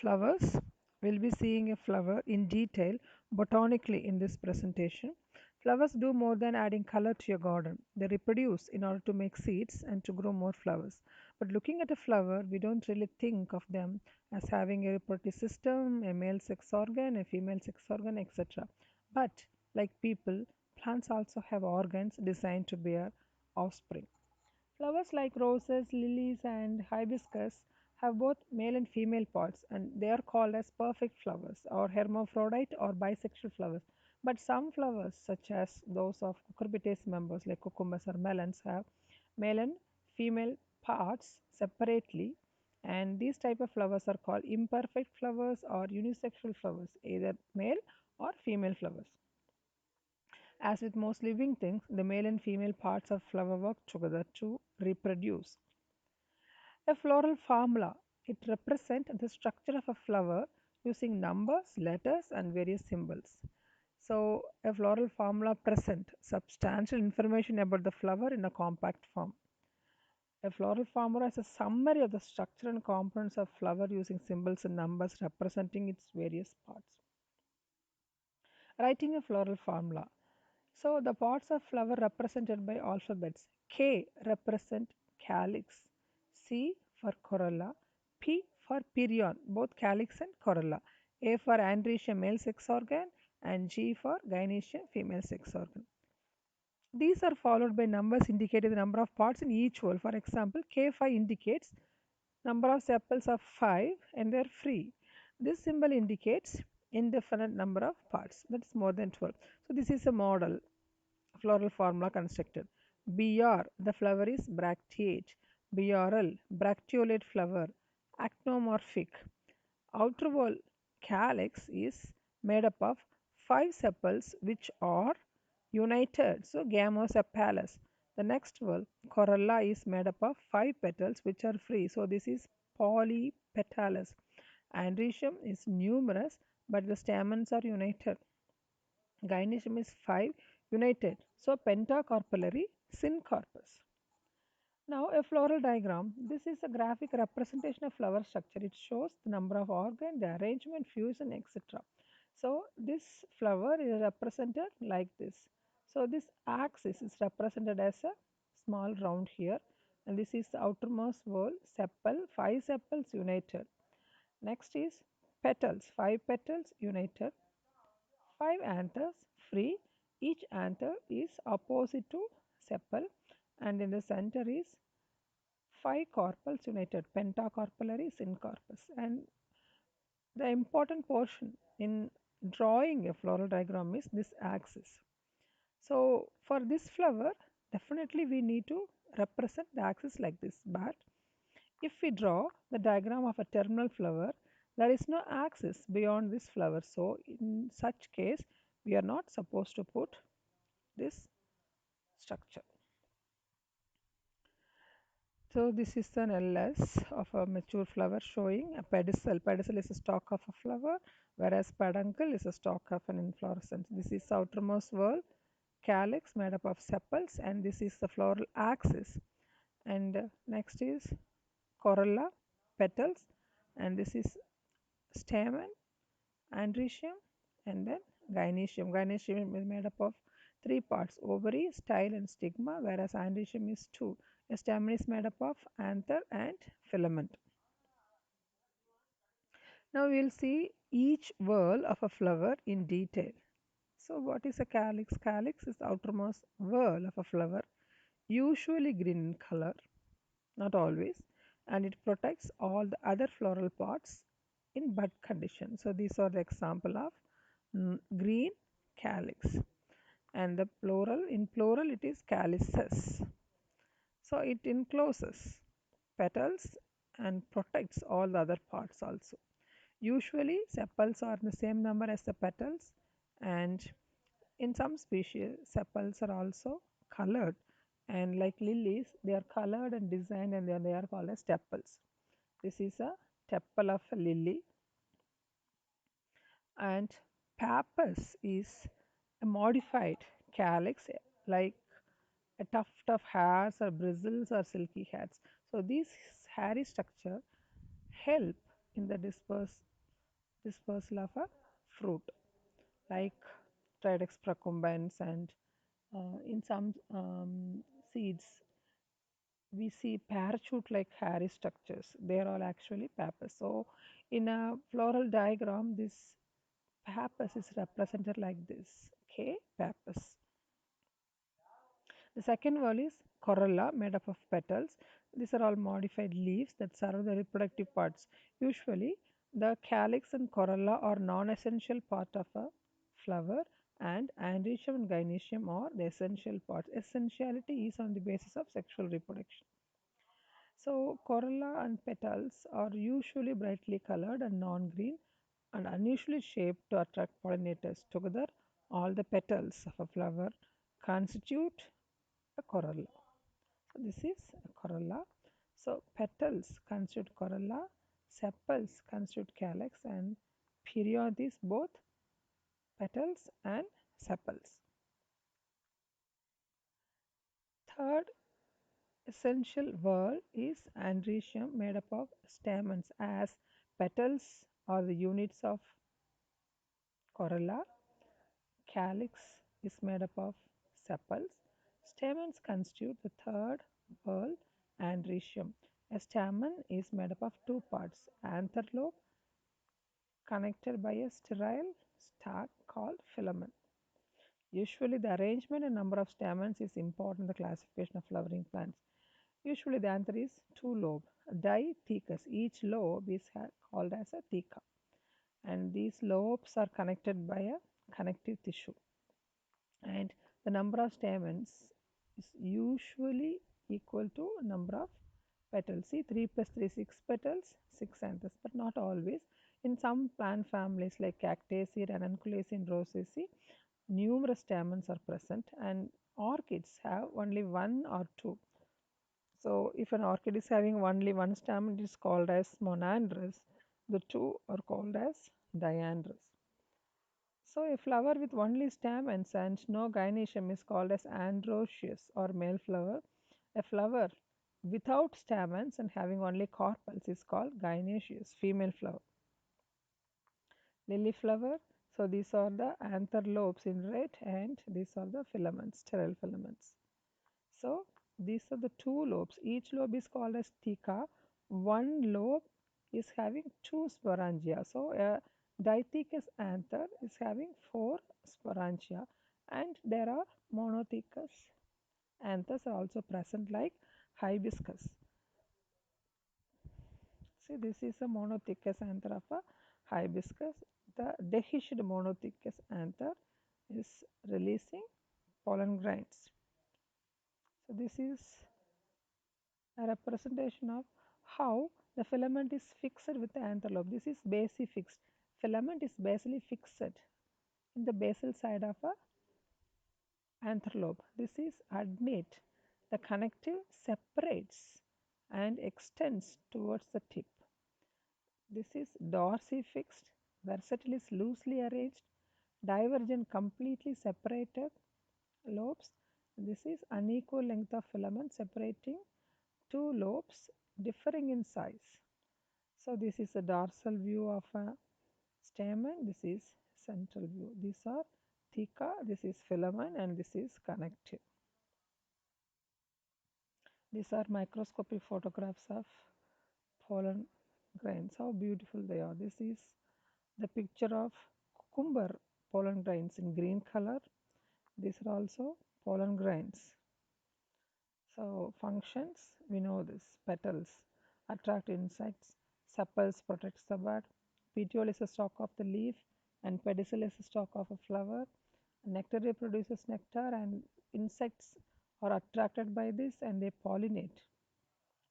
Flowers. We'll be seeing a flower in detail botanically in this presentation. Flowers do more than adding color to your garden. They reproduce in order to make seeds and to grow more flowers. But looking at a flower, we don't really think of them as having a reproductive system, a male sex organ, a female sex organ, etc. But like people, plants also have organs designed to bear offspring. Flowers like roses, lilies, and hibiscus have both male and female parts, and they are called as perfect flowers, or hermaphrodite, or bisexual flowers. But some flowers, such as those of cucurbitaceae members like cucumbers or melons, have male and female parts separately, and these type of flowers are called imperfect flowers or unisexual flowers, either male or female flowers. As with most living things, the male and female parts of flower work together to reproduce. A floral formula. It represents the structure of a flower using numbers, letters, and various symbols. So, a floral formula present substantial information about the flower in a compact form. A floral formula is a summary of the structure and components of flower using symbols and numbers representing its various parts. Writing a floral formula. So the parts of flower represented by alphabets. K represent calyx, C for corolla, P for perion, both calyx and corolla, A for androecium male sex organ, and G for gynoecium female sex organ. These are followed by numbers indicating the number of parts in each whole. For example, K5 indicates number of sepals of 5 and they are free. This symbol indicates indefinite number of parts, that is more than 12. So this is a model floral formula constructed. BR, the flower is bracteate. BRL, bracteolate flower, actinomorphic. Outer wall calyx is made up of 5 sepals which are united, so gamosepalous. The next wall, corolla, is made up of 5 petals which are free, so this is polypetalous. Androecium is numerous, but the stamens are united. Gynoecium is 5 united, so pentacarpellary syncarpus. Now a floral diagram. This is a graphic representation of flower structure. It shows the number of organ, the arrangement, fusion, etc. So this flower is represented like this. So this axis is represented as a small round here, and this is the outermost wall, sepal, 5 sepals united. Next is petals, 5 petals united, 5 anthers free. Each anther is opposite to sepal, and in the center is 5 carpels united, pentacarpellary syncarpus. And the important portion in drawing a floral diagram is this axis. So for this flower, definitely we need to represent the axis like this. But if we draw the diagram of a terminal flower, there is no axis beyond this flower. So in such case, we are not supposed to put this structure. So this is an LS of a mature flower showing a pedicel. Pedicel is a stalk of a flower, whereas peduncle is a stalk of an inflorescence. This is outermost whorl, calyx made up of sepals, and this is the floral axis. And next is corolla, petals, and this is stamen, androecium, and then gynoecium. Gynoecium is made up of 3 parts: ovary, style, and stigma, whereas androecium is 2. A stamen is made up of anther and filament. Now we'll see each whorl of a flower in detail. So what is a calyx? Calyx is the outermost whorl of a flower, usually green in color, not always, and it protects all the other floral parts in bud condition. So these are the example of green calyx, and the plural, in plural it is calyces. So it encloses petals and protects all the other parts also. Usually sepals are the same number as the petals, and in some species sepals are also colored, and like lilies they are colored and designed, and they are called as tepals. This is a tepal of a lily. And pappus is a modified calyx, like a tuft of hairs or bristles or silky hairs. So these hairy structure help in the dispersal of a fruit, like Tridex procumbens, and in some seeds we see parachute-like hairy structures. They are all actually pappus. So, in a floral diagram, this pappus is represented like this. Okay, pappus. The second word is corolla, made up of petals. These are all modified leaves that serve the reproductive parts. Usually, the calyx and corolla are non-essential part of a flower, and androecium and gynoecium are the essential parts. Essentiality is on the basis of sexual reproduction. So, corolla and petals are usually brightly colored and non-green and unusually shaped to attract pollinators. Together, all the petals of a flower constitute a corolla. So, this is a corolla. So, petals constitute corolla, sepals constitute calyx, and perianth both petals and sepals. Third essential whorl is androecium, made up of stamens, as petals are the units of corolla, calyx is made up of sepals, stamens constitute the third whorl, androecium. A stamen is made up of two parts, anther lobe connected by a sterile stalk called filament. Usually, the arrangement and number of stamens is important in the classification of flowering plants. Usually, the anther is two-lobe, dithecous. Each lobe is called as a theca, and these lobes are connected by a connective tissue. And the number of stamens is usually equal to number of petals. See, 3 plus 3, 6 petals, 6 anthers, but not always. In some plant families like Cactaceae, Ranunculaceae, and Rosaceae, numerous stamens are present, and orchids have only one or two. So, if an orchid is having only one stamen, it is called as monandrous. The two are called as diandrous. So, a flower with only stamens and no gynoecium is called as androecious or male flower. A flower without stamens and having only carpels is called gynoecious, female flower. Lily flower. So, these are the anther lobes in red, and these are the filaments, sterile filaments. So, these are the two lobes. Each lobe is called as theca. One lobe is having two sporangia. So, a dithecous anther is having four sporangia, and there are monothecous anthers are also present like hibiscus. See, this is a monothecous anther of a hibiscus. The dehisced monothecous anther is releasing pollen grains. So, this is a representation of how the filament is fixed with the anther lobe. This is basifixed. Filament is basally fixed in the basal side of a anther lobe. This is adnate. The connective separates and extends towards the tip. This is dorsifixed. Versatilis loosely arranged. Divergent completely separated lobes. This is unequal length of filament separating two lobes differing in size. So this is a dorsal view of a stamen. This is central view. These are theca, this is filament, and this is connective. These are microscopic photographs of pollen grains. How beautiful they are. This is the picture of cucumber pollen grains in green color. These are also pollen grains. So functions, we know this. Petals attract insects, sepals protects the bud, petiole is the stalk of the leaf, and pedicel is the stalk of a flower. Nectary produces nectar, and insects are attracted by this and they pollinate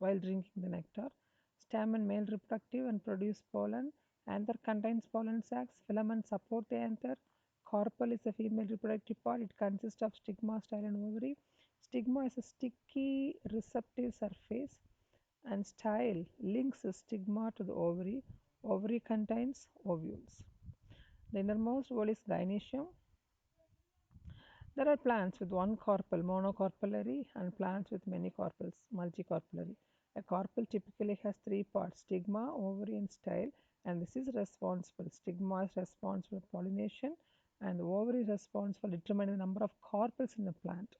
while drinking the nectar. Stamen male reproductive and produce pollen. Anther contains pollen sacs. Filaments support the anther. Carpel is a female reproductive part. It consists of stigma, style, and ovary. Stigma is a sticky receptive surface, and style links the stigma to the ovary. Ovary contains ovules. The innermost wall is gynoecium. There are plants with one carpel, monocarpellary, and plants with many carpels, multicarpellary. A carpel typically has three parts: stigma, ovary, and style. And this is responsible. Stigma is responsible for pollination, and the ovary is responsible for determining the number of carpels in a plant.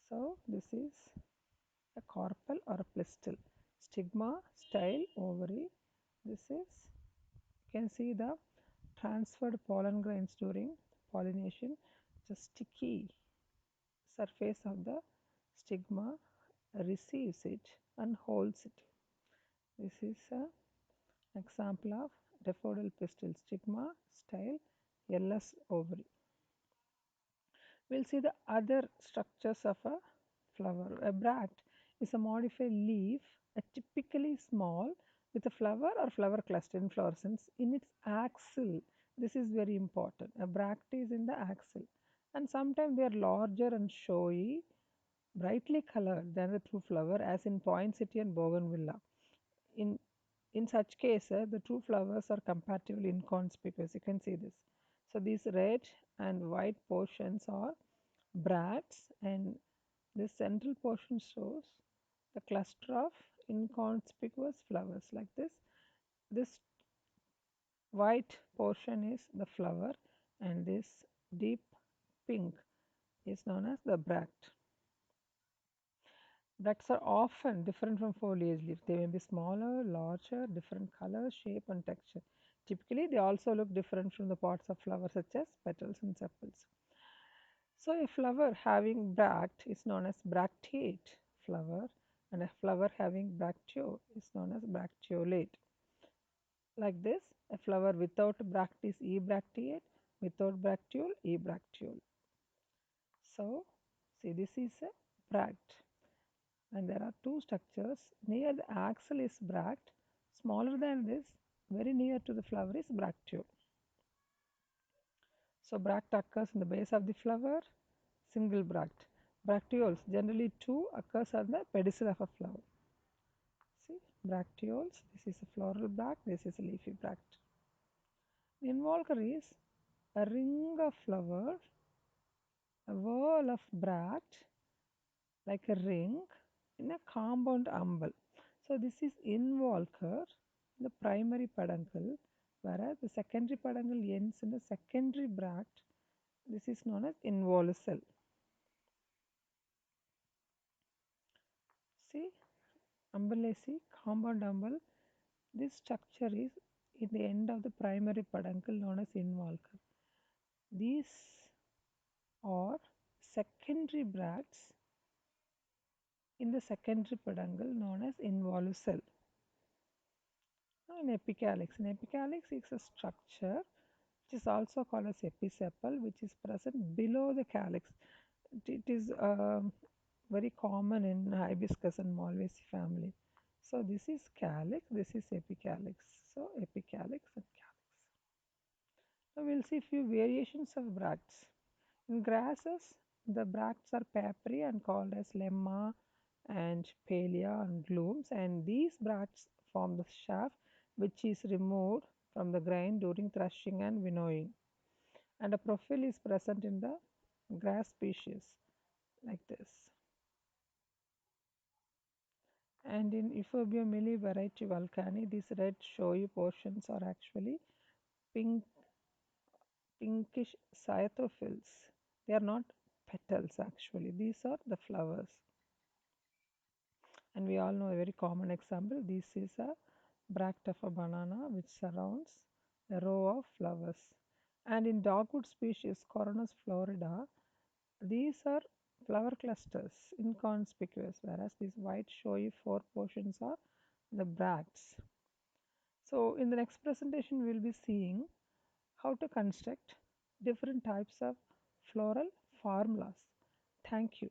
So, this is a carpel or a pistil. Stigma, style, ovary. This is, you can see the transferred pollen grains during pollination. The sticky surface of the stigma receives it and holds it. This is an example of daffodil pistil, stigma, style, LS ovary. We'll see the other structures of a flower. A bract is a modified leaf, a typically small with a flower or flower cluster inflorescence in its axil. This is very important. A bract is in the axil, and sometimes they are larger and showy, brightly colored than the true flower, as in poinsettia and bougainvillea. In in such cases, the true flowers are comparatively inconspicuous. You can see this. So these red and white portions are bracts, and this central portion shows the cluster of inconspicuous flowers like this. This white portion is the flower, and this deep pink is known as the bract. Bracts are often different from foliage leaves. They may be smaller, larger, different color, shape, and texture. Typically, they also look different from the parts of flowers, such as petals and sepals. So, a flower having bract is known as bracteate flower, and a flower having bracteo is known as bracteolate. Like this, a flower without bract is ebracteate, without bracteole, ebracteole. So, see, this is a bract, and there are two structures. Near the axil is bract, smaller than this, very near to the flower is bracteole. So, bract occurs in the base of the flower, single bract. Bracteoles, generally two, occurs on the pedicel of a flower. See, bracteoles, this is a floral bract, this is a leafy bract. The involucre is a ring of flower, a whorl of bract, like a ring in a compound umbel. So this is involucre, the primary peduncle, whereas the secondary peduncle ends in the secondary bract. This is known as involucre. See, umbellacea, compound umbel. This structure is in the end of the primary peduncle known as involucre. These are secondary bracts in the secondary peduncle known as involucre. Now in epicalyx. An epicalyx is a structure which is also called as episepal, which is present below the calyx. It is very common in hibiscus and malvaceae family. So this is calyx, this is epicalyx. So epicalyx and calyx. Now we'll see few variations of bracts. In grasses, the bracts are papery and called as lemma and palea and glooms, and these bracts form the shaft which is removed from the grain during threshing and winnowing. And a profile is present in the grass species like this. And in Euphorbia milli variety vulcani, these red showy portions are actually pink, pinkish cyathophylls. They are not petals actually. These are the flowers. And we all know a very common example. This is a bract of a banana which surrounds a row of flowers. And in dogwood species, Coronus florida, these are flower clusters, inconspicuous, whereas these white showy four portions are the bracts. So in the next presentation, we will be seeing how to construct different types of floral formulas. Thank you.